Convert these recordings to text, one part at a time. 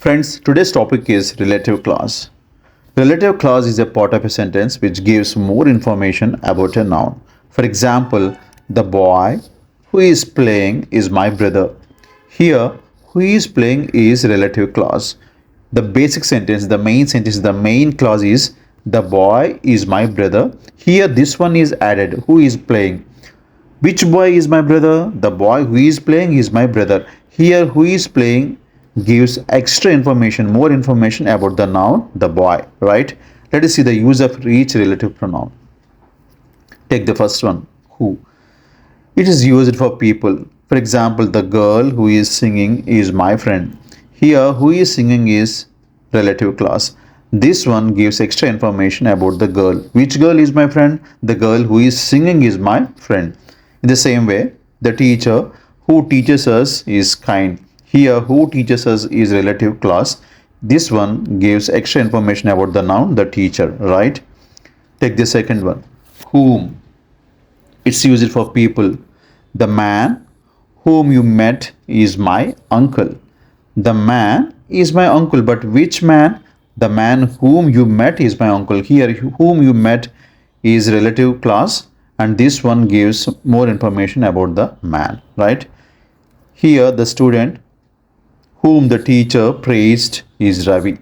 Friends, today's topic is relative clause. Relative clause is a part of a sentence which gives more information about a noun. For example, the boy who is playing is my brother. Here, who is playing is relative clause. The basic sentence, the main clause is the boy is my brother. Here, this one is added. Who is playing? Which boy is my brother? The boy who is playing is my brother. Here, who is playing gives extra information, more information about the noun, the boy, right? Let us see the use of each relative pronoun. Take the first one, who. It is used for people. For example, the girl who is singing is my friend. Here, who is singing is relative clause. This one gives extra information about the girl. Which girl is my friend? The girl who is singing is my friend. In the same way, the teacher who teaches us is kind. Here, who teaches us is relative clause. This one gives extra information about the noun, the teacher, right? Take the second one, whom. It's used for people. The man whom you met is my uncle. The man is my uncle, but which man? The man whom you met is my uncle. Here, whom you met is relative clause, and this one gives more information about the man, right? Here, the student whom the teacher praised is Ravi.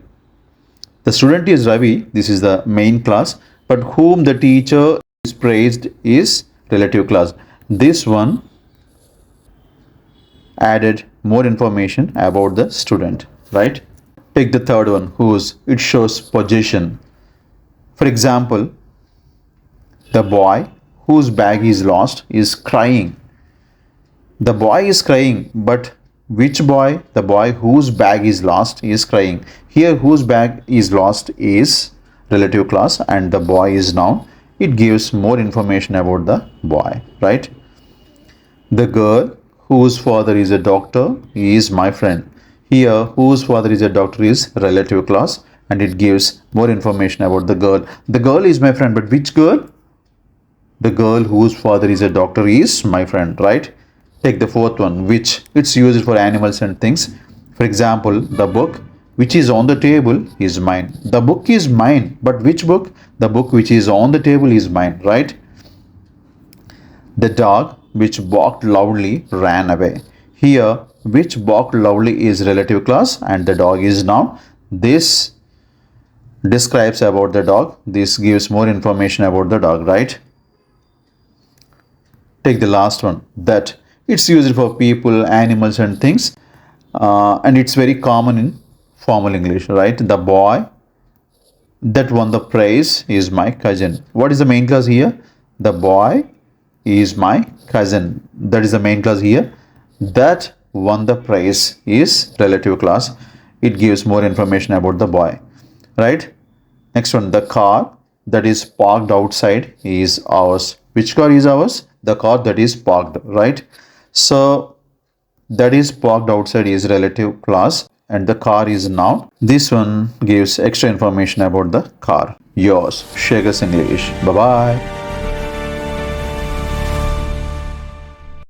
The student is Ravi, this is the main clause, but whom the teacher is praised is relative clause. This one added more information about the student, right? Take the third one, whose. It shows possession. For example, the boy whose bag is lost is crying. The boy is crying, but which boy? The boy whose bag is lost is crying. Here, whose bag is lost is relative clause and the boy is noun. It gives more information about the boy, right? The girl whose father is a doctor is my friend. Here, whose father is a doctor is relative clause and it gives more information about the girl. The girl is my friend, but which girl? The girl whose father is a doctor is my friend, right? Take the fourth one, which. It's used for animals and things. For example, the book which is on the table is mine. The book is mine, but which book? The book which is on the table is mine, right? The dog which barked loudly ran away. Here, which barked loudly is relative clause and the dog is noun. This describes about the dog. This gives more information about the dog, right? Take the last one, that. It's used for people, animals and things, and it's very common in formal English, right? The boy that won the prize is my cousin. What is the main clause here? The boy is my cousin. That is the main clause here. That won the prize is relative clause. It gives more information about the boy, right? Next one, the car that is parked outside is ours. Which car is ours? The car that is parked, right? So that is parked outside is relative clause and the car is noun. This one gives extra information about the car. Yours, Sekhars English. Bye-bye.